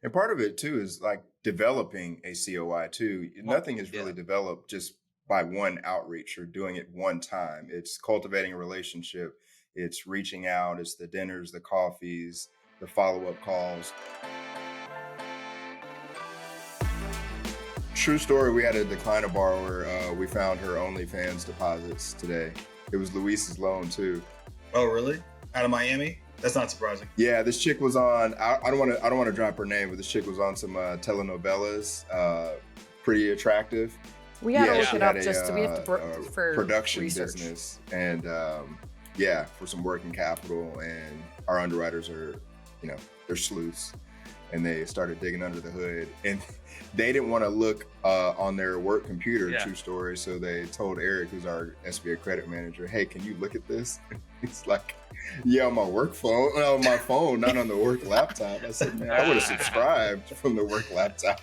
And part of it too is like developing a COI too. Well, Nothing is yeah. really developed just by one outreach or doing it one time. It's cultivating a relationship. It's reaching out. It's the dinners, the coffees, the follow-up calls. True story. We had to decline a borrower. We found her OnlyFans deposits today. It was Luis's loan too. Oh, really? Out of Miami? That's not surprising. Yeah, this chick was on. I don't want to drop her name, but this chick was on some telenovelas. Pretty attractive. We gotta Yeah, look she it up had just so we have to for production research. business, and yeah, for some working capital. And our underwriters are, they're sleuths, and they started digging under the hood, and they didn't want to look on their work computer. Yeah. True story. So they told Eric, who's our SBA credit manager, "Hey, can you look at this?" He's like, "Yeah, on my work phone, on my phone, not on the work laptop." I said, "Man, I would have subscribed from the work laptop."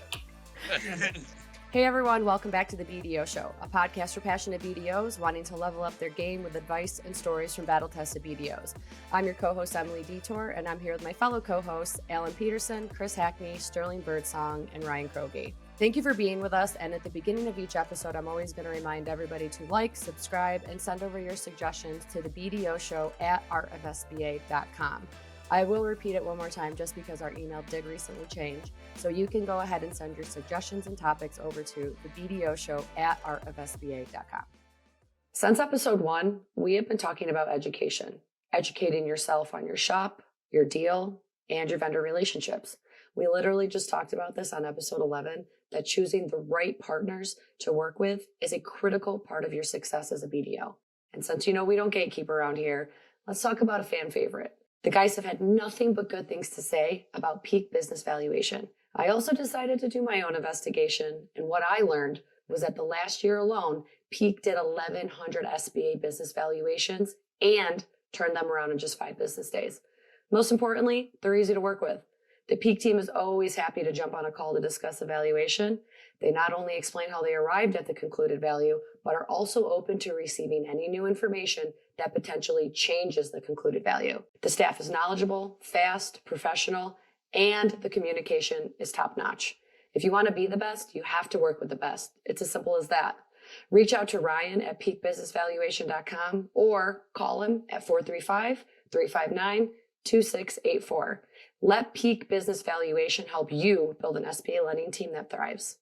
Hey everyone, welcome back to the BDO Show, a podcast for passionate BDOs wanting to level up their game with advice and stories from battle-tested BDOs. I'm your co-host, Emily Detour, and I'm here with my fellow co-hosts, Alan Peterson, Chris Hackney, Sterling Birdsong, and Ryan Kroge. Thank you for being with us, and at the beginning of each episode, I'm always going to remind everybody to like, subscribe, and send over your suggestions to the BDO Show at artofsba.com. I will repeat it one more time just because our email did recently change. So you can go ahead and send your suggestions and topics over to the BDO Show at artofsba.com. Since episode 1, we have been talking about education, educating yourself on your shop, your deal, and your vendor relationships. We literally just talked about this on episode 11, that choosing the right partners to work with is a critical part of your success as a BDO. And since we don't gatekeep around here, let's talk about a fan favorite. The guys have had nothing but good things to say about peak business valuation. I also decided to do my own investigation, and what I learned was that the last year alone, Peak did 1,100 SBA business valuations and turned them around in just 5 business days. Most importantly, they're easy to work with. The Peak team is always happy to jump on a call to discuss a valuation. They not only explain how they arrived at the concluded value, but are also open to receiving any new information that potentially changes the concluded value. The staff is knowledgeable, fast, professional, and the communication is top-notch. If you want to be the best, you have to work with the best. It's as simple as that. Reach out to Ryan at peakbusinessvaluation.com or call him at 435-359-2684. Let Peak Business Valuation help you build an SBA lending team that thrives.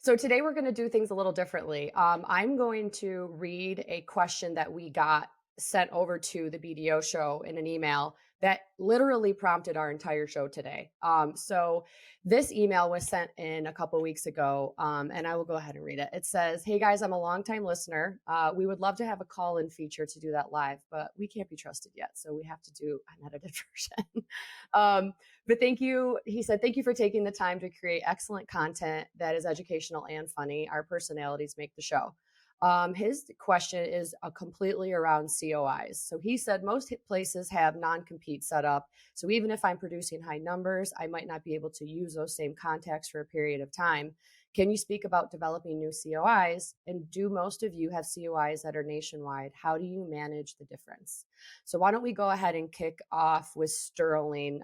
So today we're going to do things a little differently. I'm going to read a question that we got sent over to the BDO Show in an email that literally prompted our entire show today. So this email was sent in a couple weeks ago, and I will go ahead and read it. It says, "Hey guys, I'm a longtime listener. We would love to have a call-in feature to do that live, but we can't be trusted yet, so we have to do an edited version. But thank you," he said, "thank you for taking the time to create excellent content that is educational and funny. Our personalities make the show." His question is completely around COIs. So he said most places have non-compete set up. So even if I'm producing high numbers, I might not be able to use those same contacts for a period of time. Can you speak about developing new COIs? And do most of you have COIs that are nationwide? How do you manage the difference? So why don't we go ahead and kick off with Sterling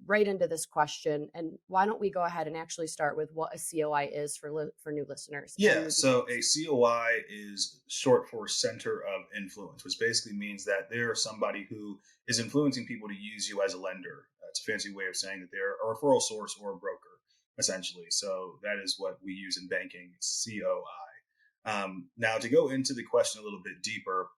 right into this question. And why don't we go ahead and actually start with what a COI is for new listeners? Yeah, so a COI is short for Center of Influence, which basically means that they're somebody who is influencing people to use you as a lender. It's a fancy way of saying that they're a referral source or a broker, essentially. So that is what we use in banking, COI. Now, to go into the question a little bit deeper,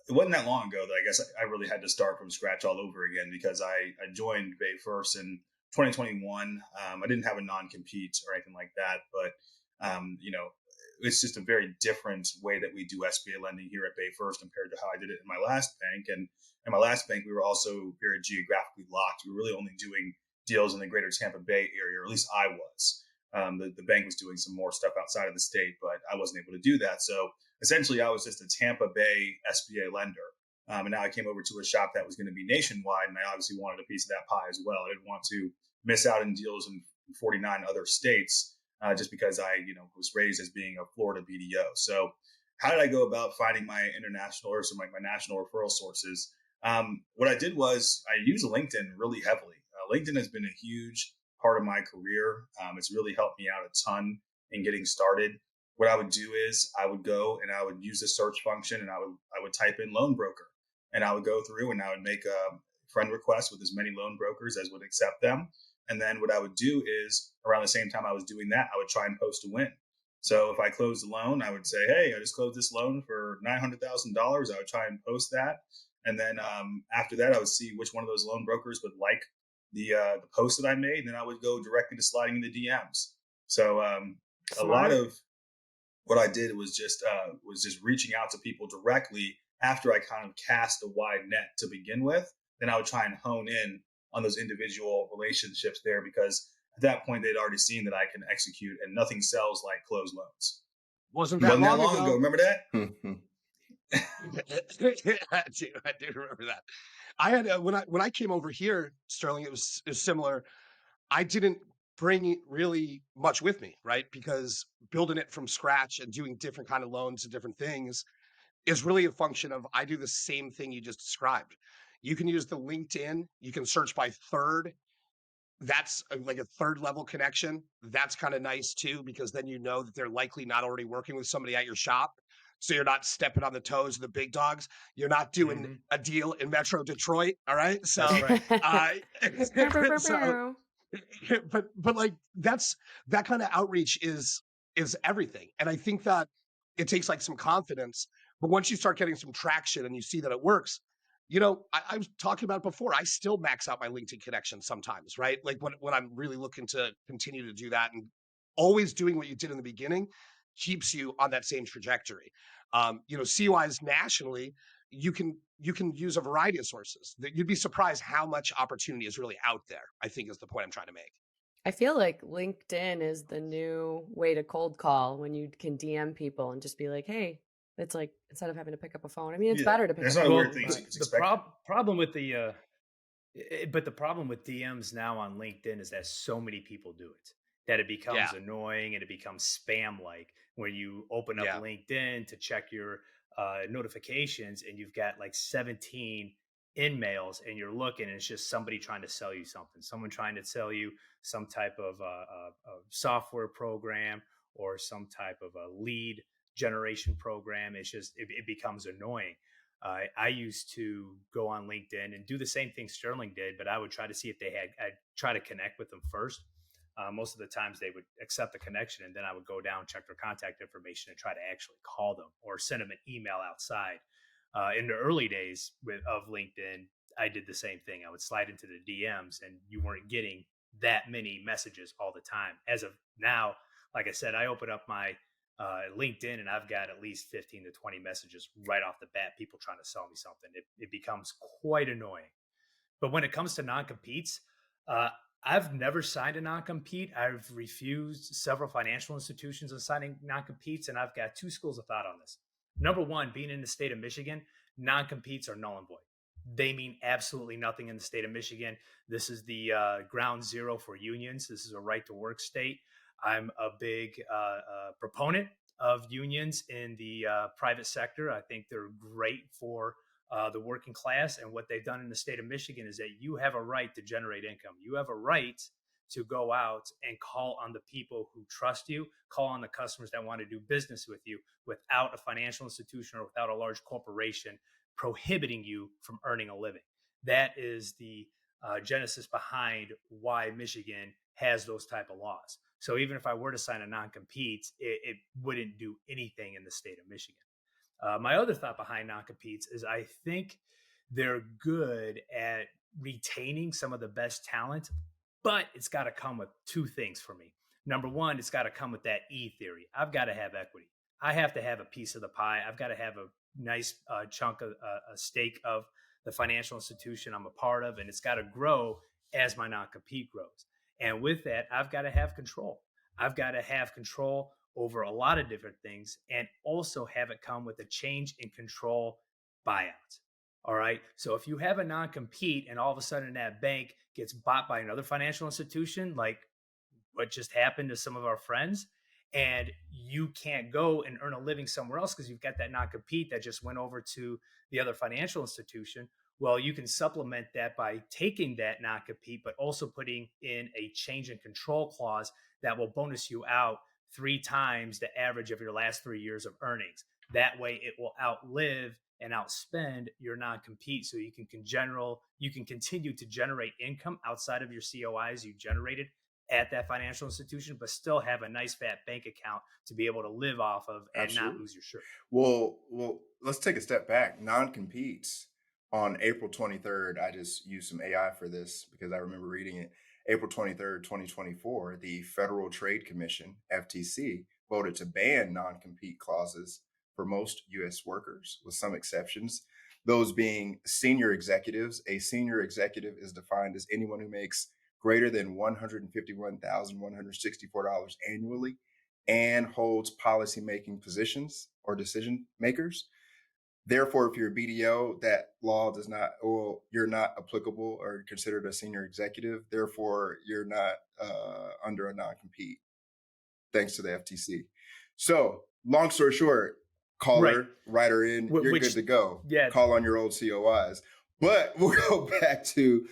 it wasn't that long ago that I guess I really had to start from scratch all over again, because I joined Bay First in 2021. I didn't have a non-compete or anything like that, but it's just a very different way that we do SBA lending here at Bay First compared to how I did it in my last bank. And in my last bank, we were also very geographically locked. We were really only doing deals in the greater Tampa Bay area, or at least I was. The bank was doing some more stuff outside of the state, but I wasn't able to do that. So essentially, I was just a Tampa Bay SBA lender. And now I came over to a shop that was going to be nationwide, and I obviously wanted a piece of that pie as well. I didn't want to miss out on deals in 49 other states just because I was raised as being a Florida BDO. So how did I go about finding my international or some like my national referral sources? What I did was I used LinkedIn really heavily. LinkedIn has been a huge part of my career. It's really helped me out a ton in getting started. What I would do is I would go and I would use the search function, and I would type in loan broker, and I would go through and I would make a friend request with as many loan brokers as would accept them. And then what I would do is around the same time I was doing that, I would try and post a win. So if I closed a loan, I would say, hey, I just closed this loan for $900,000. I would try and post that. And then after that, I would see which one of those loan brokers would like the post that I made. And then I would go directly to sliding in the DMs. So a lot of what I did was just reaching out to people directly after I kind of cast a wide net to begin with. Then I would try and hone in on those individual relationships there, because at that point they'd already seen that I can execute, and nothing sells like closed loans. Wasn't that long ago? Remember that? I do remember that. I had when I came over here, Sterling, it was similar. I didn't bring really much with me, right? Because building it from scratch and doing different kind of loans and different things is really a function of, I do the same thing you just described. You can use the LinkedIn. You can search by third. That's like a third level connection. That's kind of nice too, because then you know that they're likely not already working with somebody at your shop. So you're not stepping on the toes of the big dogs. You're not doing a deal in Metro Detroit. All right. So, so but like that kind of outreach is everything. And I think that it takes like some confidence, but once you start getting some traction and you see that it works, you know, I was talking about it before. I still max out my LinkedIn connections sometimes, right? Like when I'm really looking to continue to do that, and always doing what you did in the beginning keeps you on that same trajectory. You know, COIs nationally, you can use a variety of sources. You'd be surprised how much opportunity is really out there, I think, is the point I'm trying to make. I feel like LinkedIn is the new way to cold call, when you can DM people and just be like, hey. It's like, instead of having to pick up a phone, I mean, it's better to pick up a phone. That's not a weird thing. Problem with the problem with DMs now on LinkedIn is that so many people do it, that it becomes annoying and it becomes spam-like, when you open up LinkedIn to check your notifications and you've got like 17 in-mails and you're looking and it's just somebody trying to sell you something, someone trying to sell you some type of software program or some type of a lead generation program. It's just, it becomes annoying. I used to go on LinkedIn and do the same thing Sterling did, but I would try to see if I'd try to connect with them first. Most of the times they would accept the connection, and then I would go down, check their contact information, and try to actually call them or send them an email outside. In the early days of LinkedIn, I did the same thing. I would slide into the DMs, and you weren't getting that many messages all the time. As of now, like I said, I open up my LinkedIn and I've got at least 15 to 20 messages right off the bat, people trying to sell me something. It becomes quite annoying. But when it comes to non-competes, I've never signed a non-compete. I've refused several financial institutions of signing non-competes, and I've got two schools of thought on this. Number one, being in the state of Michigan, non-competes are null and void. They mean absolutely nothing in the state of Michigan. This is the ground zero for unions. This is a right to work state. I'm a big proponent of unions in the private sector. I think they're great for the working class. And what they've done in the state of Michigan is that you have a right to generate income. You have a right to go out and call on the people who trust you, call on the customers that want to do business with you, without a financial institution or without a large corporation prohibiting you from earning a living. That is the genesis behind why Michigan has those type of laws. So even if I were to sign a non-compete, it wouldn't do anything in the state of Michigan. My other thought behind non-competes is I think they're good at retaining some of the best talent, but it's got to come with two things for me. Number one, it's got to come with that E theory. I've got to have equity. I have to have a piece of the pie. I've got to have a nice chunk of a stake of the financial institution I'm a part of, and it's got to grow as my non-compete grows. And with that, I've got to have control. I've got to have control over a lot of different things, and also have it come with a change in control buyout. All right. So if you have a non-compete and all of a sudden that bank gets bought by another financial institution, like what just happened to some of our friends, and you can't go and earn a living somewhere else because you've got that non-compete that just went over to the other financial institution, Well, you can supplement that by taking that non-compete, but also putting in a change in control clause that will bonus you out 3 times the average of your last 3 years of earnings. That way it will outlive and outspend your non-compete, so you can continue to generate income outside of your COIs you generated at that financial institution, but still have a nice fat bank account to be able to live off of and Absolutely. not lose your shirt. Well, let's take a step back. Non-competes on April 23rd, I just used some AI for this because I remember reading it. April 23rd, 2024, the Federal Trade Commission, FTC, voted to ban non-compete clauses for most U.S. workers, with some exceptions, those being senior executives. A senior executive is defined as anyone who makes greater than $151,164 annually and holds policy-making positions or decision makers. Therefore, if you're a BDO, that law does not, or you're not applicable or considered a senior executive. Therefore, you're not under a non-compete, thanks to the FTC. So, long story short, caller, writer in, you're good to go. Yeah. Call on your old COIs. But we'll go back to,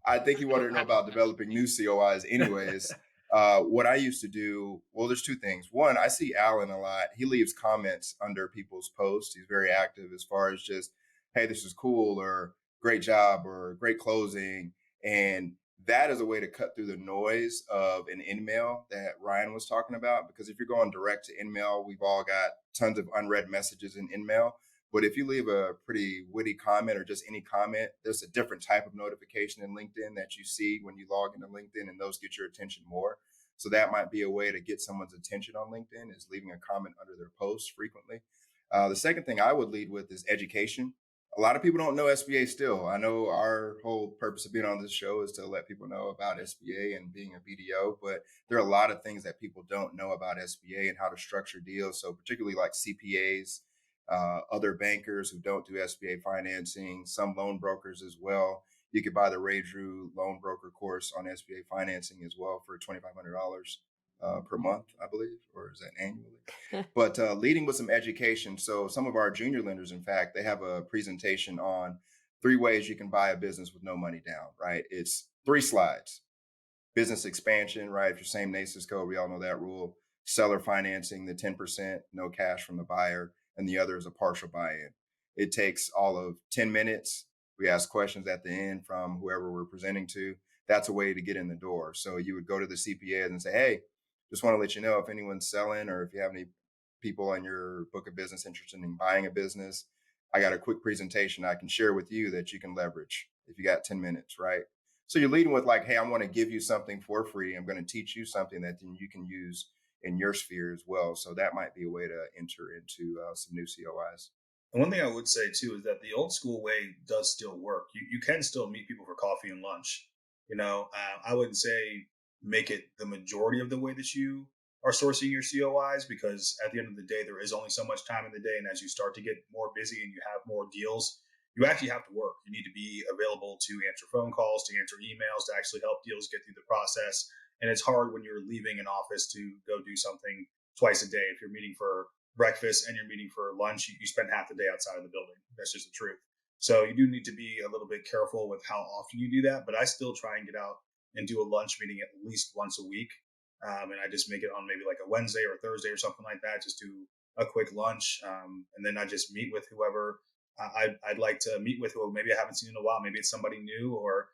I think you wanted to know about developing new COIs anyways. What I used to do, well, there's two things. One, I see Alan a lot. He leaves comments under people's posts. He's very active as far as just, hey, this is cool, or great job, or great closing. And that is a way to cut through the noise of an InMail that Ryan was talking about. Because if you're going direct to InMail, we've all got tons of unread messages in InMail. But if you leave a pretty witty comment or just any comment, there's a different type of notification in LinkedIn that you see when you log into LinkedIn, and those get your attention more. So that might be a way to get someone's attention on LinkedIn, is leaving a comment under their posts frequently. The second thing I would lead with is education. A lot of people don't know SBA still. I know our whole purpose of being on this show is to let people know about SBA and being a BDO, but there are a lot of things that people don't know about SBA and how to structure deals. So particularly like CPAs, other bankers who don't do SBA financing, some loan brokers as well. You could buy the Ray Drew loan broker course on SBA financing as well for $2,500 per month, I believe, or is that annually? But leading with some education. So some of our junior lenders, in fact, they have a presentation on 3 ways you can buy a business with no money down, right? It's 3 slides. Business expansion, right? If you're same NACES code, we all know that rule. Seller financing, the 10%, no cash from the buyer, and the other is a partial buy-in. It takes all of 10 minutes. We ask questions at the end from whoever we're presenting to. That's a way to get in the door. So you would go to the CPA and say, hey, just want to let you know if anyone's selling or if you have any people on your book of business interested in buying a business, I got a quick presentation I can share with you that you can leverage if you got 10 minutes, right? So you're leading with like, hey, I want to give you something for free. I'm going to teach you something that then you can use in your sphere as well. So that might be a way to enter into some new COIs. And one thing I would say too is that the old school way does still work. You can still meet people for coffee and lunch. I wouldn't say make it the majority of the way that you are sourcing your COIs, because at the end of the day, there is only so much time in the day. And as you start to get more busy and you have more deals, you actually have to work. You need to be available to answer phone calls, to answer emails, to actually help deals get through the process. And it's hard when you're leaving an office to go do something twice a day. If you're meeting for breakfast and you're meeting for lunch, you spend half the day outside of the building. That's just the truth. So you do need to be a little bit careful with how often you do that. But I still try and get out and do a lunch meeting at least once a week. And I just make it on maybe like a Wednesday or Thursday or something like that. Just do a quick lunch. And then I just meet with whoever I'd like to meet with, who maybe I haven't seen in a while. Maybe it's somebody new. Or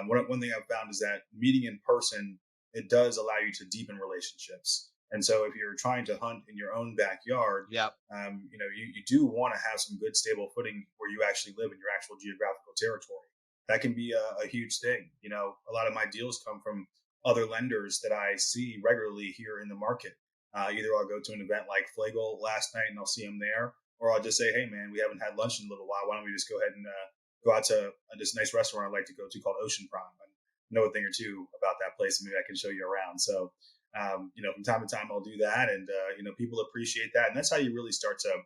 one thing I've found is that meeting in person, it does allow you to deepen relationships. And so if you're trying to hunt in your own backyard, you do want to have some good stable footing where you actually live in your actual geographical territory. That can be a huge thing. A lot of my deals come from other lenders that I see regularly here in the market. Either I'll go to an event like Flagel last night and I'll see them there, or I'll just say, hey man, we haven't had lunch in a little while. Why don't we just go ahead and go out to this nice restaurant I like to go to called Ocean Prime, and know a thing or two about that place, and maybe I can show you around. So from time to time I'll do that, and people appreciate that, and that's how you really start to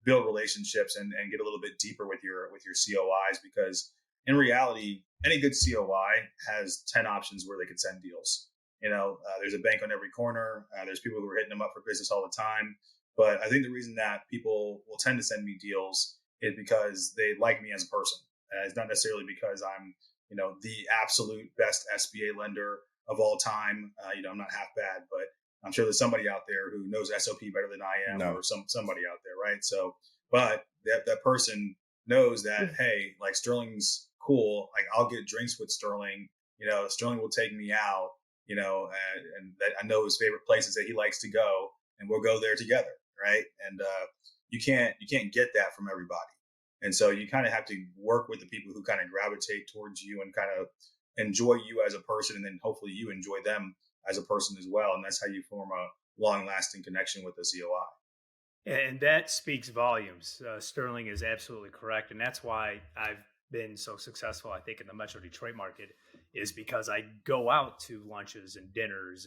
build relationships and get a little bit deeper with your COIs, because in reality, any good COI has 10 options where they could send deals. There's a bank on every corner. There's people who are hitting them up for business all the time. But I think the reason that people will tend to send me deals is because they like me as a person. It's not necessarily because I'm, the absolute best SBA lender of all time. I'm not half bad, but I'm sure there's somebody out there who knows SOP better than I am, or somebody out there, right? So, but that person knows that, hey, like Sterling's cool. Like I'll get drinks with Sterling. Sterling will take me out. And that I know his favorite places that he likes to go, and we'll go there together, right? And you can't get that from everybody, and so you kind of have to work with the people who kind of gravitate towards you and kind of enjoy you as a person, and then hopefully you enjoy them as a person as well, and that's how you form a long-lasting connection with the COI. And that speaks volumes. Sterling is absolutely correct, and that's why I've been so successful, I think, in the Metro Detroit market, is because I go out to lunches and dinners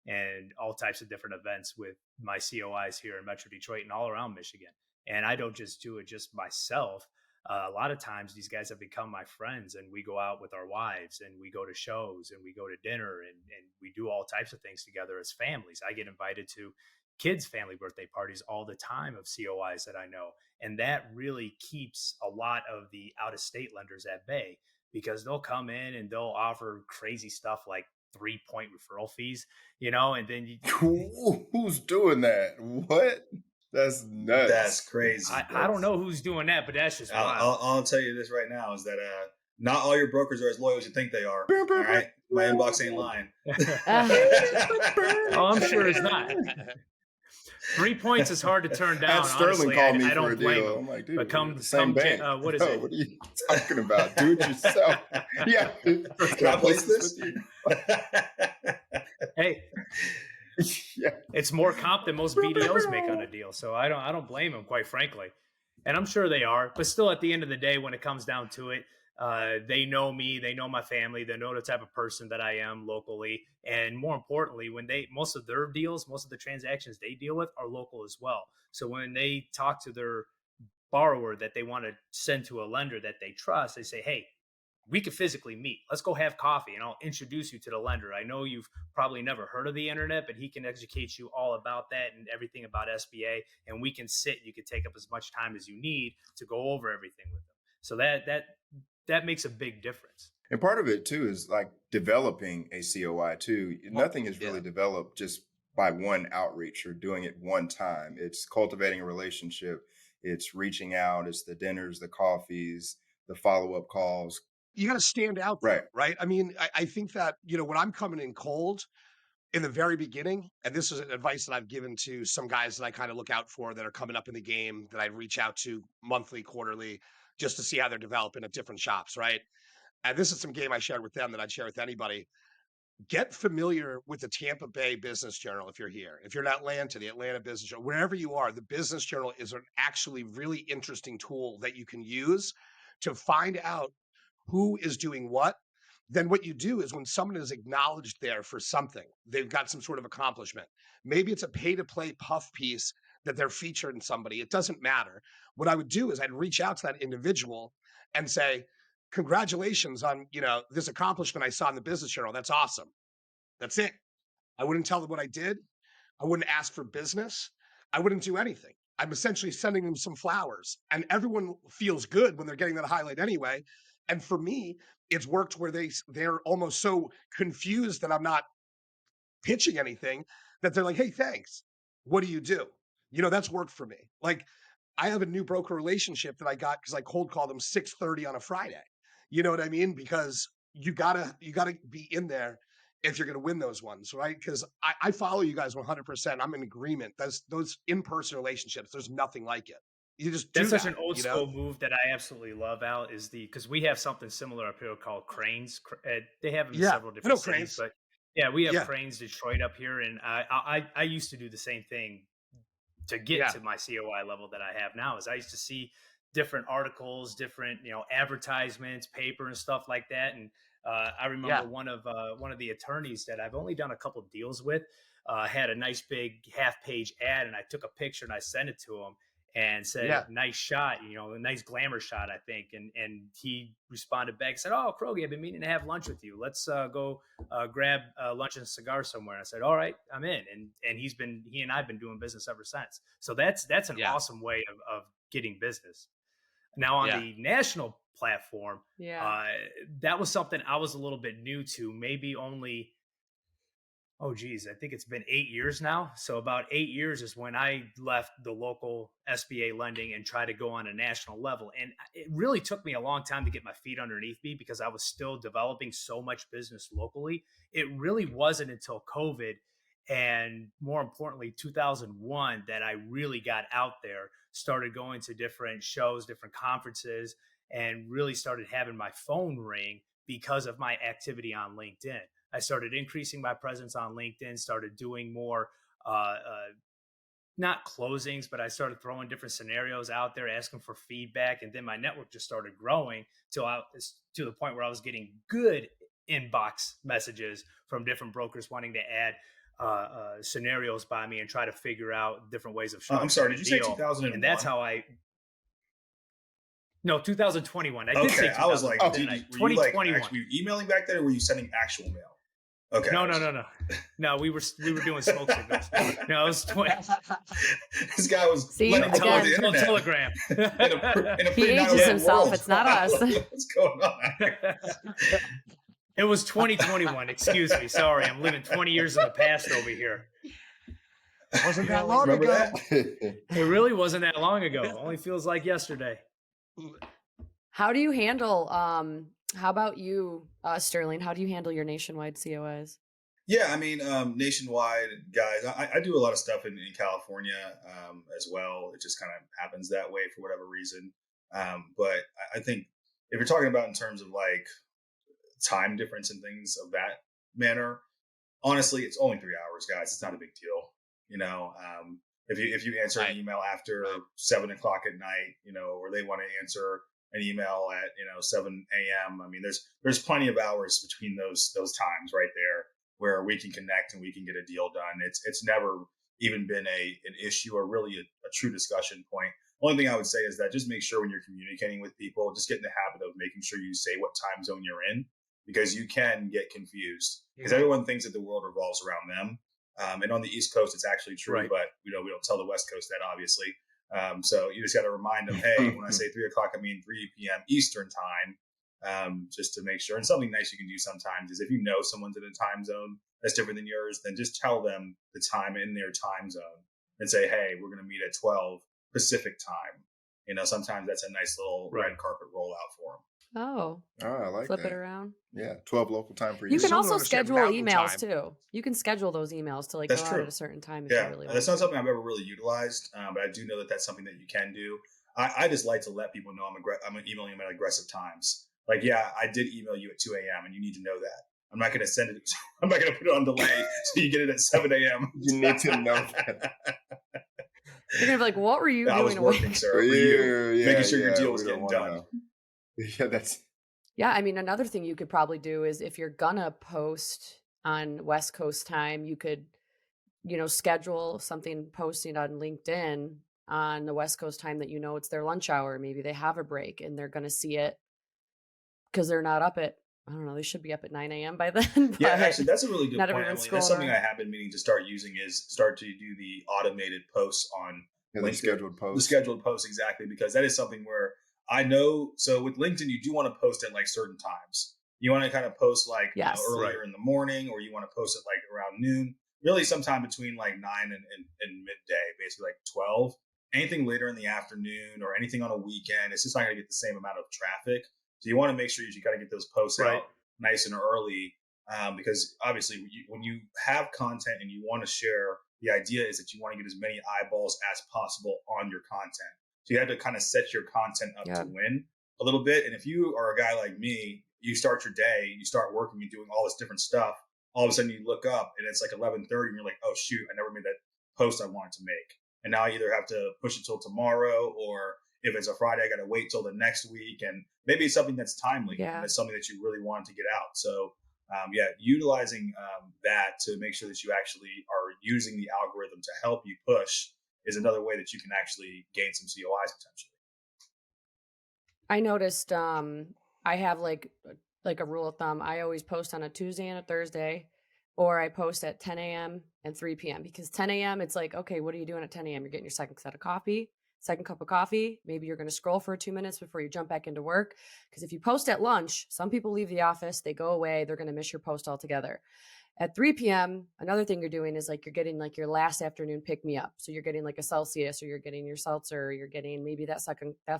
and all types of different events with my COIs here in Metro Detroit and all around Michigan. And I don't just do it just myself. A lot of times these guys have become my friends, and we go out with our wives and we go to shows and we go to dinner and we do all types of things together as families. I get invited to kids' family birthday parties all the time of COIs that I know. And that really keeps a lot of the out-of-state lenders at bay, because they'll come in and they'll offer crazy stuff like 3-point referral fees, and then who's doing that? What? That's nuts. That's crazy. I don't know who's doing that, but that's just wild. I'll tell you this right now is that not all your brokers are as loyal as you think they are. All right, my inbox ain't lying. Oh, I'm sure it's not. 3 points is hard to turn down. Sterling called me I don't for a blame deal. him. I'm like, dude, but come bank. What is it? What are you talking about? Do it yourself. Yeah. Can I place this? Hey, yeah. It's more comp than most BDOs make on a deal, so I don't blame them, quite frankly. And I'm sure they are, but still, at the end of the day, when it comes down to it, they know me, they know my family, they know the type of person that I am locally, and more importantly, when most of their deals, most of the transactions they deal with are local as well. So when they talk to their borrower that they want to send to a lender that they trust, they say, hey, we could physically meet. Let's go have coffee and I'll introduce you to the lender. I know you've probably never heard of the internet, but he can educate you all about that and everything about SBA. And we can sit, you can take up as much time as you need to go over everything with them. So that makes a big difference. And part of it too is like developing a COI too. Nothing is really developed just by one outreach or doing it one time. It's cultivating a relationship. It's reaching out. It's the dinners, the coffees, the follow-up calls. You got to stand out there, right? I mean, I think that, when I'm coming in cold in the very beginning, and this is advice that I've given to some guys that I kind of look out for that are coming up in the game that I reach out to monthly, quarterly, just to see how they're developing at different shops, right? And this is some game I shared with them that I'd share with anybody. Get familiar with the Tampa Bay Business Journal if you're here. If you're in Atlanta, the Atlanta Business Journal, wherever you are, the Business Journal is an actually really interesting tool that you can use to find out who is doing what. Then what you do is when someone is acknowledged there for something, they've got some sort of accomplishment. Maybe it's a pay-to-play puff piece that they're featured in somebody. It doesn't matter. What I would do is I'd reach out to that individual and say, congratulations on, this accomplishment I saw in the Business Journal. That's awesome. That's it. I wouldn't tell them what I did. I wouldn't ask for business. I wouldn't do anything. I'm essentially sending them some flowers, and everyone feels good when they're getting that highlight anyway. And for me, it's worked where they're almost so confused that I'm not pitching anything that they're like, hey, thanks. What do you do? That's worked for me. Like, I have a new broker relationship that I got because I cold called them 6:30 on a Friday. You know what I mean? Because you gotta be in there if you're gonna win those ones, right? Because I follow you guys 100%. I'm in agreement. Those in-person relationships, there's nothing like it. You just That's such an old school move that I absolutely love, Al, is because we have something similar up here called Cranes. They have them in several different cities, but we have Cranes Detroit up here. And I used to do the same thing to get to my COI level that I have now. Is I used to see different articles, different, advertisements, paper and stuff like that. And I remember one of the attorneys that I've only done a couple of deals with had a nice big half-page ad, and I took a picture and I sent it to him. And said, nice shot, a nice glamour shot, I think. And he responded back and said, oh, Krogi, I've been meaning to have lunch with you. Let's go grab lunch and a cigar somewhere. And I said, all right, I'm in. And he and I've been doing business ever since. So that's an awesome way of getting business. Now on the national platform. Yeah. That was something I was a little bit new to, maybe only, I think it's been 8 years now. So about 8 years is when I left the local SBA lending and tried to go on a national level. And it really took me a long time to get my feet underneath me because I was still developing so much business locally. It really wasn't until COVID and, more importantly, 2001 that I really got out there, started going to different shows, different conferences, and really started having my phone ring because of my activity on LinkedIn. I started increasing my presence on LinkedIn, started doing more, not closings, but I started throwing different scenarios out there, asking for feedback. And then my network just started growing to the point where I was getting good inbox messages from different brokers wanting to add scenarios by me and try to figure out different ways of showing. I'm sorry, did you say 2001? And that's how No, 2021. I did say 2021. I was like, were you were you emailing back then, or were you sending actual mail? Okay. No. No, we were doing smoke signals. No, it was 20. This guy was Telegram. He ages himself. World. It's not us. What's going on? It was 2021. Excuse me. Sorry, I'm living 20 years in the past over here. Wasn't that long ago? That? It really wasn't that long ago. It only feels like yesterday. How do you handle? How about you, Sterling? How do you handle your nationwide COIs? Yeah, I mean, nationwide, guys, I do a lot of stuff in California as well. It just kind of happens that way for whatever reason. But I think if you're talking about in terms of like time difference and things of that manner, honestly, it's only 3 hours, guys. It's not a big deal. You know, if you answer an email after 7 o'clock at night, you know, or they want to answer an email at 7 a.m. I mean, there's plenty of hours between those times right there where we can connect and we can get a deal done. It's never even been an issue or really a true discussion point. Only thing I would say is that just make sure when you're communicating with people, just get in the habit of making sure you say what time zone you're in, because you can get confused because everyone thinks that the world revolves around them. And on the East Coast, it's actually true, right. But we don't tell the West Coast that, obviously. So you just got to remind them, hey, when I say 3 o'clock, I mean 3 p.m. Eastern time, just to make sure. And something nice you can do sometimes is if you know someone's in a time zone that's different than yours, then just tell them the time in their time zone and say, hey, we're going to meet at 12 Pacific time. You know, sometimes that's a nice little red carpet rollout for them. Oh, I like flip that. it around. Yeah, 12 local time for you. You can also schedule emails too. You can schedule those emails to like that's go true. out at a certain time. If you really want. That's not something I've ever really utilized, but I do know that that's something that you can do. I just like to let people know I'm emailing them at aggressive times. Like, yeah, I did email you at 2 a.m. and you need to know that. I'm not going to send it. I'm not going to put it on delay so you get it at 7 a.m. You need to know that. You're going to be like, what were you doing? I was working, sir, for you. Making sure your deal was getting done. Yeah, I mean, another thing you could probably do is if you're gonna post on West Coast time, you could, schedule something posting on LinkedIn on the West Coast time that it's their lunch hour. Maybe they have a break and they're gonna see it because they're not up at, I don't know, they should be up at 9 a.m. by then. Yeah, actually, that's a really good point, Emily. That's something on. I have been meaning to start using is start to do the automated posts on LinkedIn. The scheduled posts. The scheduled posts, exactly, because that is something where I know, so with LinkedIn, you do want to post at like certain times. You want to kind of post like earlier in the morning, or you want to post it like around noon, really sometime between like 9 and midday, basically like 12. Anything later in the afternoon or anything on a weekend, it's just not going to get the same amount of traffic. So you want to make sure you got to get those posts out nice and early, because obviously when you have content and you want to share, the idea is that you want to get as many eyeballs as possible on your content. So you have to kind of set your content up to win a little bit. And if you are a guy like me, you start your day, you start working and doing all this different stuff. All of a sudden you look up and it's like 11:30 and you're like, oh shoot, I never made that post I wanted to make. And now I either have to push it till tomorrow, or if it's a Friday, I got to wait till the next week. And maybe it's something that's timely. And it's something that you really want to get out. So utilizing that to make sure that you actually are using the algorithm to help you push is another way that you can actually gain some COIs potentially. I noticed I have like a rule of thumb. I always post on a Tuesday and a Thursday, or I post at 10 a.m. and 3 p.m. because 10 a.m. it's like, okay, what are you doing at 10 a.m.? You're getting your second set of coffee. second cup of coffee. Maybe you're going to scroll for 2 minutes before you jump back into work. Because if you post at lunch, some people leave the office, they go away, they're going to miss your post altogether. At 3 p.m., another thing you're doing is like you're getting like your last afternoon pick me up. So you're getting like a Celsius, or you're getting your seltzer, or you're getting maybe that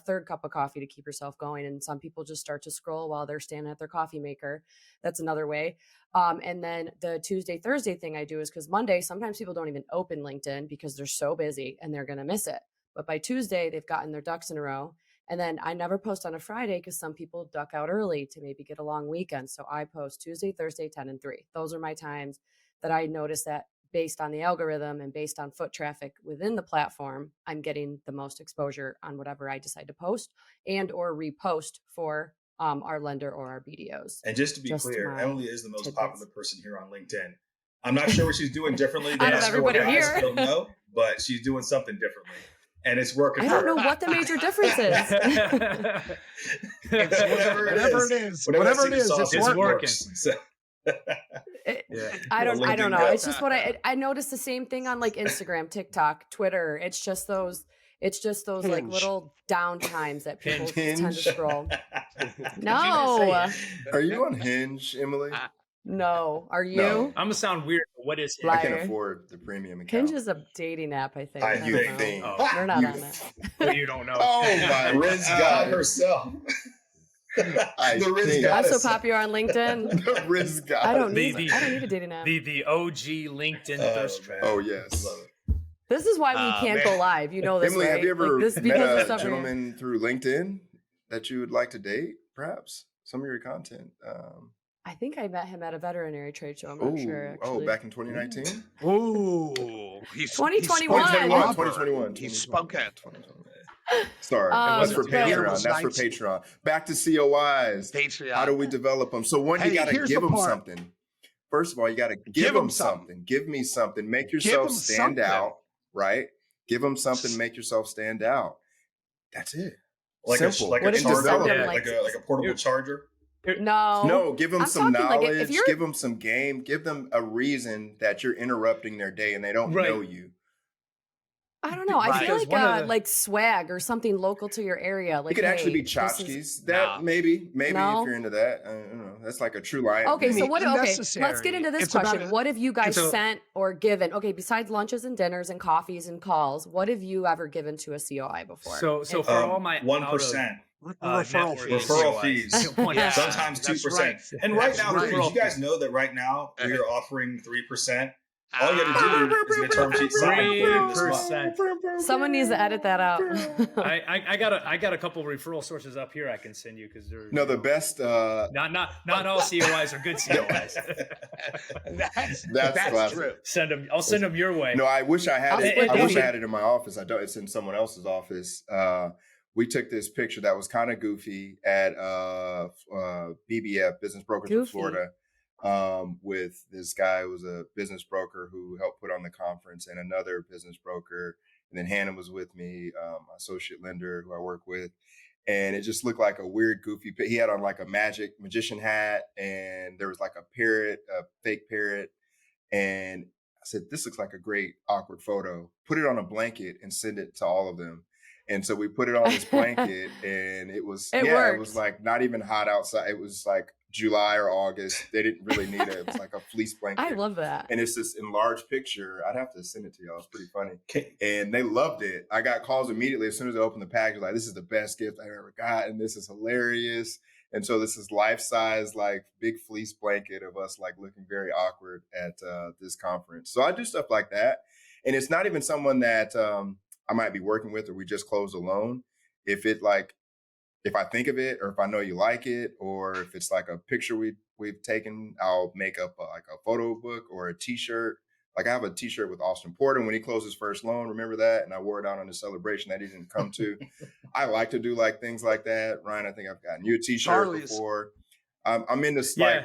third cup of coffee to keep yourself going. And some people just start to scroll while they're standing at their coffee maker. That's another way. And then the Tuesday, Thursday thing I do is because Monday, sometimes people don't even open LinkedIn because they're so busy and they're going to miss it. But by Tuesday, they've gotten their ducks in a row. And then I never post on a Friday because some people duck out early to maybe get a long weekend. So I post Tuesday, Thursday, 10 and 3. Those are my times that I notice that based on the algorithm and based on foot traffic within the platform, I'm getting the most exposure on whatever I decide to post and or repost for our lender or our BDOs. And just to be clear, Emily is the most popular person here on LinkedIn. I'm not sure what she's doing differently than everybody here. I don't know, but she's doing something differently. And it's working. I don't know what the major difference is. Whatever it is, it's working. So. I don't know. It's just what I noticed the same thing on like Instagram, TikTok, Twitter. It's just those like little down times that people tend to scroll. No. Are you on Hinge, Emily? No. Are you? No. I'm gonna sound weird, but what is Hinge? I can afford the premium account. Hinge is a dating app, I think. You think? We're not on it. Well, you don't know. Oh my Riz God herself. The Riz I'm so popular on LinkedIn. The Riz God. I don't need a dating app. The OG LinkedIn thirst trap. Oh yes. Love it. This is why we can't go live. You know this, Emily, right? have you ever like, met a gentleman through LinkedIn that you would like to date? Perhaps some of your content. I think I met him at a veterinary trade show. I'm not sure. Actually. Back in 2019. Ooh, he's 2021. 2021. He spunk it. Sorry, that's for Patreon. Nice. That's for Patreon. Back to COIs. Patreon. How do we develop them? So one, you got to give them something. First of all, you got to give them something. Give me something. Make yourself stand out. Right? Give them something. Make yourself stand out. That's it. Like simple. Like a charger, like a portable charger. No, give them some knowledge, like give them some game, give them a reason that you're interrupting their day and they don't know you. I don't know. I feel like swag or something local to your area. Like it could actually be tchotchkes. Maybe if you're into that. I don't know. That's like a true line. Okay, so let's get into this question. What have you guys sent or given? Okay, besides lunches and dinners and coffees and calls, what have you ever given to a COI before? So for all my 1%. Referral fees. Sometimes 2%. Right. And right now, you guys know that right now we are offering 3%. All you got to do is get a term sheet signed. 3%. Someone needs to edit that out. I got a couple referral sources up here I can send you because they're the best. Not all COIs are good COIs. That's true. I'll send them your way. No, I wish I had it. I wish I had it in my office. I don't. It's in someone else's office. We took this picture that was kind of goofy at BBF, Business Brokers of Florida. With this guy who was a business broker who helped put on the conference and another business broker. And then Hannah was with me, my associate lender who I work with. And it just looked like a weird, goofy, he had on like a magician hat and there was like a parrot, a fake parrot. And I said, this looks like a great awkward photo. Put it on a blanket and send it to all of them. And so we put it on this blanket and it was like not even hot outside. It was like July or August. They didn't really need it. It was like a fleece blanket. I love that. And it's this enlarged picture. I'd have to send it to y'all. It's pretty funny. And they loved it. I got calls immediately as soon as I opened the package. Like, this is the best gift I've ever gotten. This is hilarious. And so this is life-size, like big fleece blanket of us like looking very awkward at this conference. So I do stuff like that. And it's not even someone that I might be working with or we just closed a loan. If I think of it or if I know you like it, or if it's like a picture we've taken, I'll make up like a photo book or a t-shirt. Like I have a t-shirt with Austin Porter when he closed his first loan. Remember that? And I wore it out on the celebration that he didn't come to. I like to do like things like that. Ryan, I think I've gotten you a t-shirt before. I'm into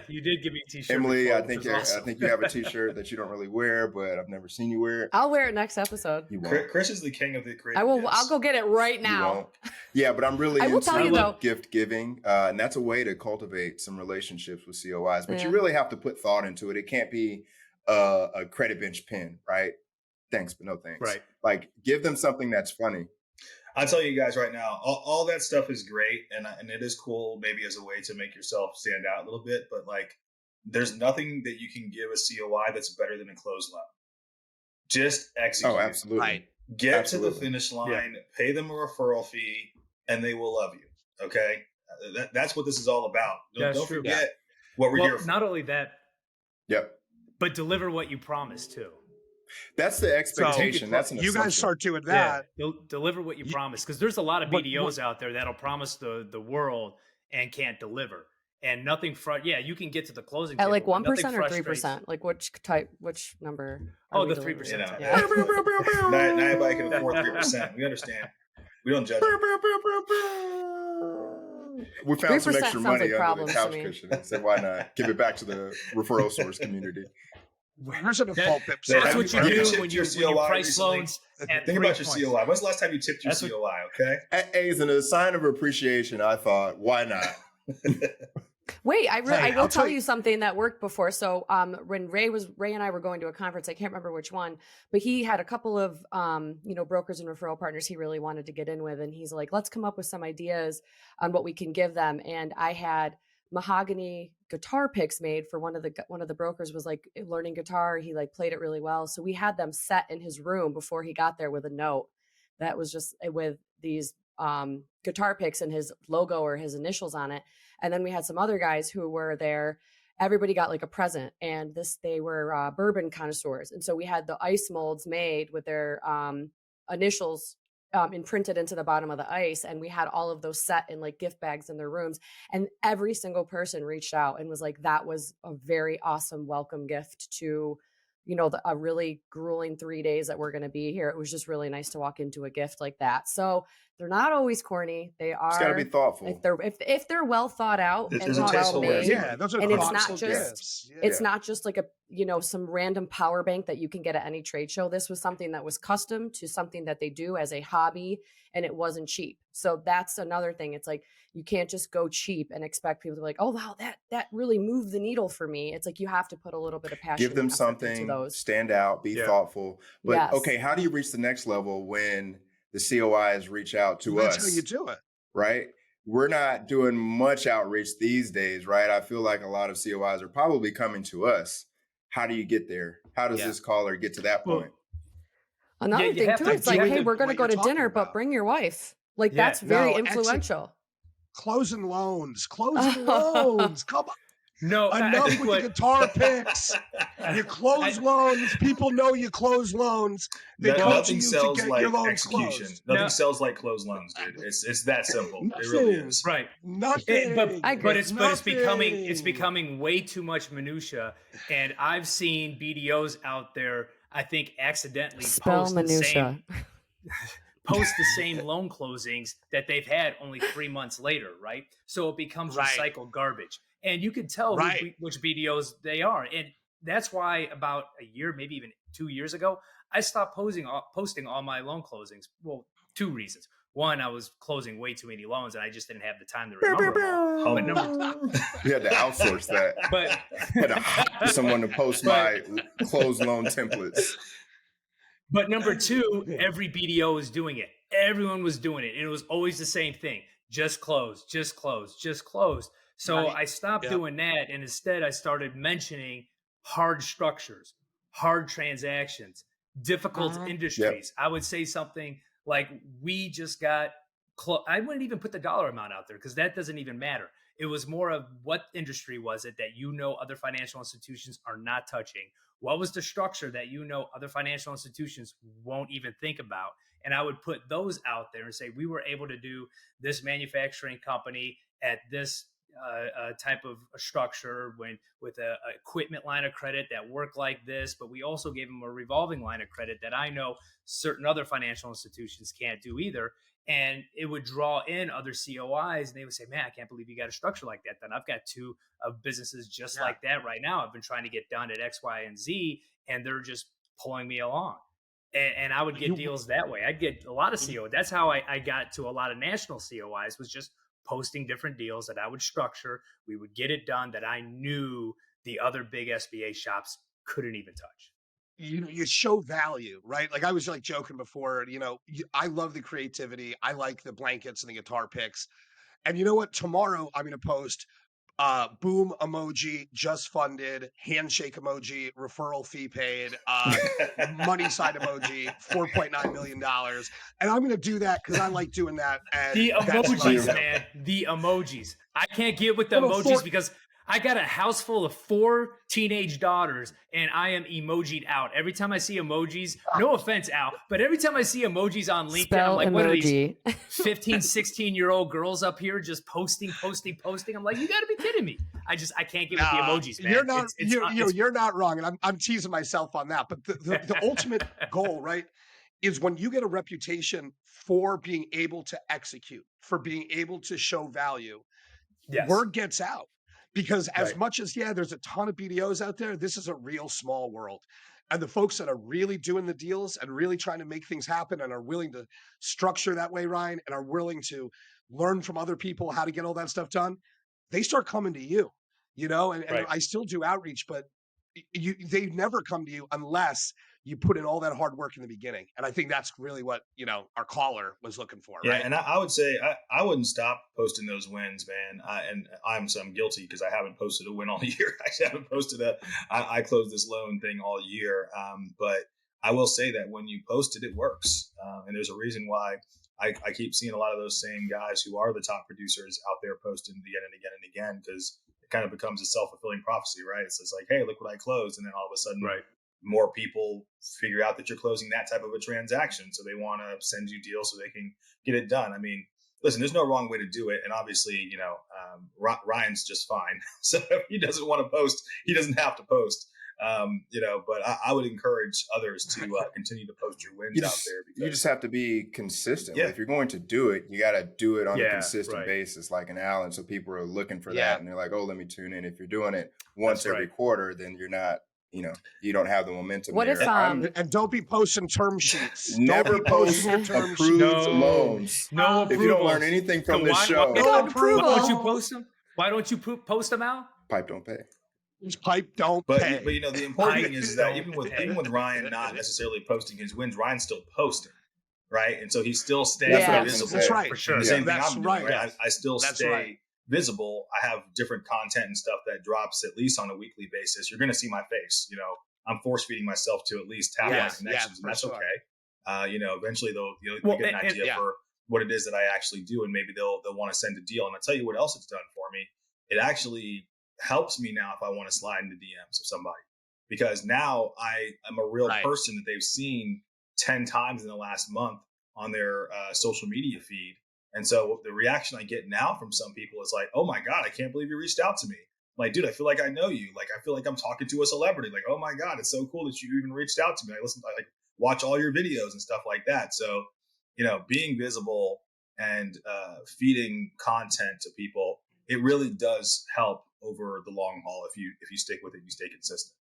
you did give me a t-shirt. Emily, before, I think you have a t-shirt that you don't really wear, but I've never seen you wear it. I'll wear it next episode. You won't. Chris is the king of the creative. I'll go get it right now. You won't. Yeah, but I'm really into gift giving, and that's a way to cultivate some relationships with COIs. But you really have to put thought into it. It can't be a credit bench pin, right? Thanks, but no thanks. Right. Like give them something that's funny. I'll tell you guys right now, all that stuff is great, and it is cool maybe as a way to make yourself stand out a little bit, but like there's nothing that you can give a COI that's better than a closed loan. Just execute. Oh, absolutely. Right. Get Absolutely. to the finish line, pay them a referral fee, and they will love you. Okay? That's what this is all about. Don't forget what we're here for. Not only that, but deliver what you promised too. That's the expectation. That's an you guys start doing that. Deliver what you promised, because there's a lot of BDOs out there that'll promise the world and can't deliver. And nothing you can get to the closing at like 1% or 3%. Like which number? Oh, the 3%. You know, not everybody can afford 3%. We understand. We don't judge. We found some extra money like under the couch cushion and said, why not give it back to the referral source community? There's a default BIP. That's what you do when you price loans. Think about your COI. When's the last time you tipped your COI? Okay. As a sign of appreciation, I thought, why not? Wait, I will tell you something that worked before. So when Ray and I were going to a conference, I can't remember which one, but he had a couple of brokers and referral partners he really wanted to get in with, and he's like, let's come up with some ideas on what we can give them. And I had mahogany guitar picks made for one of the brokers was like learning guitar. He like played it really well. So we had them set in his room before he got there with a note that was just with these guitar picks and his logo or his initials on it. And then we had some other guys who were there. Everybody got like a present, and they were bourbon connoisseurs. And so we had the ice molds made with their initials imprinted into the bottom of the ice. And we had all of those set in like gift bags in their rooms. And every single person reached out and was like, that was a very awesome welcome gift to, a really grueling 3 days that we're going to be here. It was just really nice to walk into a gift like that. So they're not always corny. They are. It's got to be thoughtful. If they're well thought out and well made, those are and it's not just gifts. it's not just like some random power bank that you can get at any trade show. This was something that was custom to something that they do as a hobby, and it wasn't cheap. So that's another thing. It's like you can't just go cheap and expect people to be like, oh wow, that really moved the needle for me. It's like you have to put a little bit of passion. Give them something, stand out, be thoughtful. But okay, how do you reach the next level when the COIs reach out to us? That's how you do it. Right? We're not doing much outreach these days, right? I feel like a lot of COIs are probably coming to us. How do you get there? How does this caller get to that point? Another thing too, it's like, hey, we're going to go to dinner, but bring your wife. Like that's very influential. Closing loans. Come on. No, enough with the guitar picks. You close loans. People know you close loans. Nothing sells like execution. Nothing sells like closed loans, dude. It's that simple. It really is. Right. Nothing. But it's becoming way too much minutia. And I've seen BDOs out there, I think, accidentally post the same loan closings that they've had only 3 months later, right? So it becomes recycled garbage. And you can tell which BDOs they are. And that's why about a year, maybe even 2 years ago, I stopped posting all my loan closings. Well, 2 reasons. One, I was closing way too many loans and I just didn't have the time to remember them all. But you had to outsource that. But had to hire someone to post my closed loan templates. But number 2, every BDO was doing it. Everyone was doing it. And it was always the same thing. Just close, just close, just close. So I stopped doing that. And instead I started mentioning hard structures, hard transactions, difficult industries. I would say something like we just got I wouldn't even put the dollar amount out there because that doesn't even matter. It was more of what industry was it that other financial institutions are not touching? What was the structure that other financial institutions won't even think about? And I would put those out there and say, we were able to do this manufacturing company at this type of a structure with a equipment line of credit that worked like this, but we also gave them a revolving line of credit that I know certain other financial institutions can't do either. And it would draw in other COIs and they would say, man, I can't believe you got a structure like that. Then I've got 2 businesses just like that right now. I've been trying to get done at X, Y, and Z, and they're just pulling me along. And I would get deals that way. I'd get a lot of COIs. That's how I got to a lot of national COIs, was just posting different deals that I would structure. We would get it done that I knew the other big SBA shops couldn't even touch. you show value, right? Like I was like joking before, I love the creativity. I like the blankets and the guitar picks. And you know what? Tomorrow I'm going to post boom emoji, just funded, handshake emoji, referral fee paid, money side emoji, $4.9 million. And I'm going to do that because I like doing that. And the emojis, man, the emojis. I can't get with the emojis because I got a house full of 4 teenage daughters and I am emojied out. Every time I see emojis, no offense, Al, but every time I see emojis on LinkedIn, I'm like, what are these 15, 16-year-old girls up here just posting? I'm like, you got to be kidding me. I can't get with the emojis, man. You're not wrong. And I'm teasing myself on that. But the ultimate goal, right, is when you get a reputation for being able to execute, for being able to show value, word gets out. Because as much as, there's a ton of BDOs out there, this is a real small world. And the folks that are really doing the deals and really trying to make things happen and are willing to structure that way, Ryan, and are willing to learn from other people how to get all that stuff done, they start coming to you, and I still do outreach, but they never come to you unless you put in all that hard work in the beginning. And I think that's really what, our caller was looking for. Yeah. Right? And I would say I wouldn't stop posting those wins, man. And I'm guilty because I haven't posted a win all year. I haven't posted I closed this loan thing all year. But I will say that when you post it, it works. And there's a reason why I keep seeing a lot of those same guys who are the top producers out there posting again and again and again, because it kind of becomes a self-fulfilling prophecy, right? It's just like, hey, look what I closed. And then all of a sudden, more people figure out that you're closing that type of a transaction. So they want to send you deals so they can get it done. I mean, listen, there's no wrong way to do it. And obviously, Ryan's just fine. So if he doesn't want to post, he doesn't have to post. But I would encourage others to continue to post your wins out there. Because you just have to be consistent. If you're going to do it, you got to do it on a consistent basis, like an Allen. So people are looking for that, and they're like, "Oh, let me tune in." If you're doing it once every quarter, then you're not. You don't have the momentum. What there. if and don't be posting term sheets. Never post approved loans. No, if you don't learn anything from this show, why don't you post them? Why don't you post them out? Pipe don't pay. Pipe don't pay. But the important thing is that even with Ryan not necessarily posting his wins, Ryan's still posting, right? And so he's still staying visible. That's right. For sure. The same thing That's I'm right. doing, right? I still stay visible. I have different content and stuff that drops at least on a weekly basis. You're going to see my face. I'm force feeding myself to at least have my connections, and that's okay. Eventually they'll get an idea for what it is that I actually do, and maybe they'll want to send a deal. And I'll tell you what else it's done for me. It actually helps me now if I want to slide into DMs of somebody, because now I am a real person that they've seen 10 times in the last month on their social media feed. And so the reaction I get now from some people is like, "Oh my God, I can't believe you reached out to me." Like, dude, I feel like I know you. Like, I feel like I'm talking to a celebrity. Like, oh my God, it's so cool that you even reached out to me. I watch all your videos and stuff like that. So, being visible and feeding content to people, it really does help over the long haul if you stick with it, you stay consistent.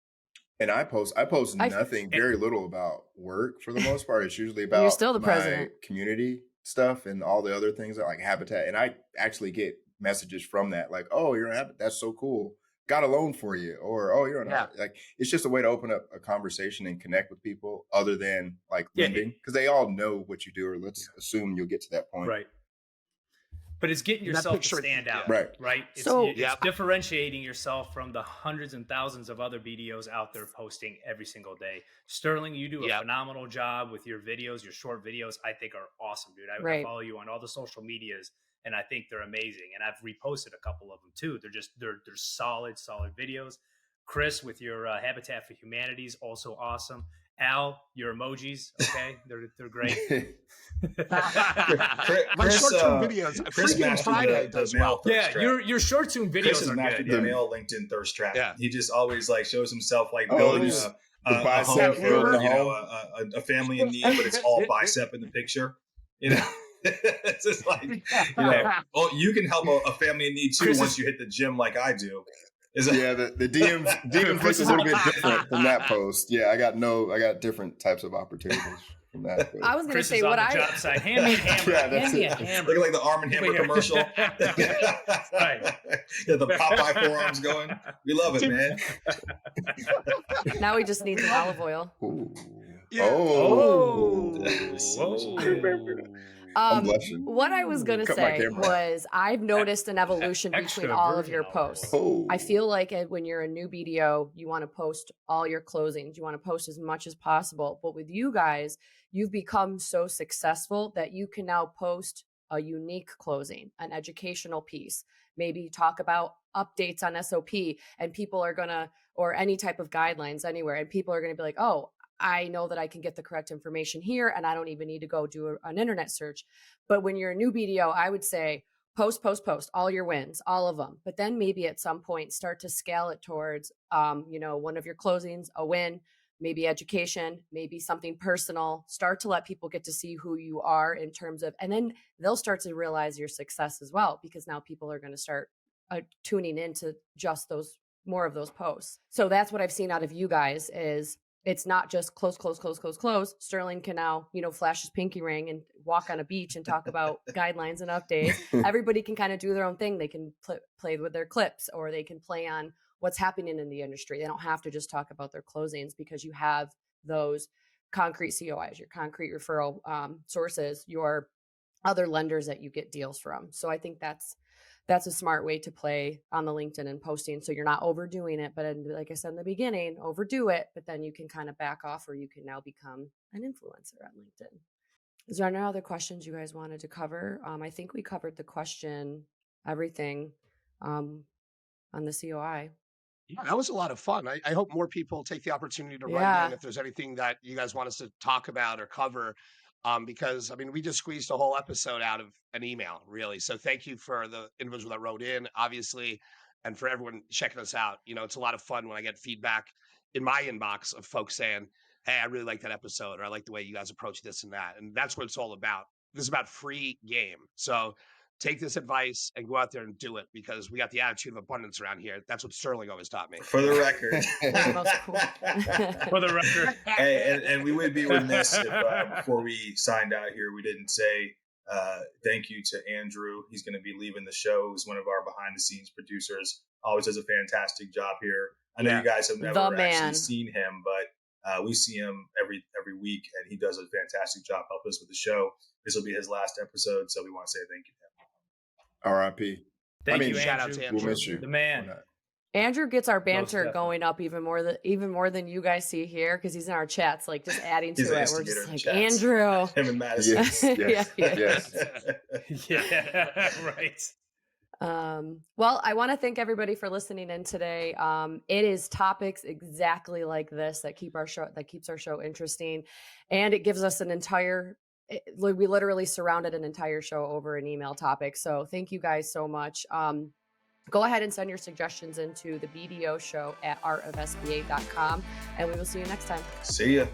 And I post nothing, very little about work for the most part. It's usually about You're still the president. Community stuff and all the other things like Habitat. And I actually get messages from that, like, "Oh, you're in Habitat. That's so cool. Got a loan for you." Or, "Oh, you're in Habitat." Like, it's just a way to open up a conversation and connect with people other than like lending, because they all know what you do, or let's assume you'll get to that point. Right. But it's getting yourself to stand out, right? It's differentiating yourself from the hundreds and thousands of other BDOs out there posting every single day. Sterling, you do a phenomenal job with your videos. Your short videos, I think, are awesome, dude. I follow you on all the social medias, and I think they're amazing. And I've reposted a couple of them too. They're solid videos. Chris, with your Habitat for Humanity is also awesome. Al, your emojis, okay, they're great. My short-term videos, Chris Friday does well. Your short-term videos Chris are mastered good. the male LinkedIn thirst trap. Yeah. He just always shows himself building a home for a family in need, but it's all bicep in the picture. It's just you can help a family in need too once you hit the gym like I do. The DMs look a little bit different from that post. Yeah, I got different types of opportunities. Exactly. I was going to Chris say is on what the job site. Hand me a hammer. Hand me a hammer. Looking like the Arm & Hammer commercial. Right. Yeah, the Popeye forearms going. We love it, man. Now we just need some olive oil. Ooh. Yeah. Oh. I'm blushing. What I was going to Cut my say camera. was I've noticed an evolution Extra between all of virgin your olive posts. Oh. I feel like when you're a new BDO, you want to post all your closings. You want to post as much as possible. But with you guys, you've become so successful that you can now post a unique closing, an educational piece, maybe talk about updates on SOP, and people are going to, or any type of guidelines anywhere, and people are going to be like, oh, I know that I can get the correct information here and I don't even need to go do an internet search. But when you're a new BDO, I would say post all your wins, all of them. But then maybe at some point start to scale it towards, one of your closings, a win, maybe education, maybe something personal. Start to let people get to see who you are in terms of, and then they'll start to realize your success as well, because now people are going to start tuning into just more of those posts. So that's what I've seen out of you guys is, it's not just close. Sterling can now, flash his pinky ring and walk on a beach and talk about guidelines and updates. Everybody can kind of do their own thing. They can play with their clips, or they can play on what's happening in the industry. They don't have to just talk about their closings, because you have those concrete COIs, your concrete referral sources, your other lenders that you get deals from. So I think that's a smart way to play on the LinkedIn and posting. So you're not overdoing it, but like I said in the beginning, overdo it, but then you can kind of back off, or you can now become an influencer on LinkedIn. Is there any other questions you guys wanted to cover? I think we covered the question, everything on the COI. Yeah, that was a lot of fun. I hope more people take the opportunity to write in if there's anything that you guys want us to talk about or cover. Because we just squeezed a whole episode out of an email, really. So thank you for the individual that wrote in, obviously, and for everyone checking us out. It's a lot of fun when I get feedback in my inbox of folks saying, hey, I really like that episode, or I like the way you guys approach this and that. And that's what it's all about. This is about free game. So take this advice and go out there and do it, because we got the attitude of abundance around here. That's what Sterling always taught me. For the record. For the record. Hey, and we would be remiss if before we signed out here, we didn't say thank you to Andrew. He's going to be leaving the show. He's one of our behind-the-scenes producers. Always does a fantastic job here. I know you guys have never actually seen him, but we see him every week, and he does a fantastic job helping us with the show. This will be his last episode, so we want to say thank you to him. R.I.P. Thank you, shout out to Andrew. We'll miss you. The man. Andrew gets our banter going up even more than you guys see here, because he's in our chats, like just adding to it. We're just like, Andrew. Him and Madison. Yes. Yeah, right. Well, I want to thank everybody for listening in today. It is topics exactly like this that keeps our show interesting, and it gives us we literally surrounded an entire show over an email topic. So thank you guys so much. Go ahead and send your suggestions into the BDO Show at artofsba.com, and we will see you next time. See ya.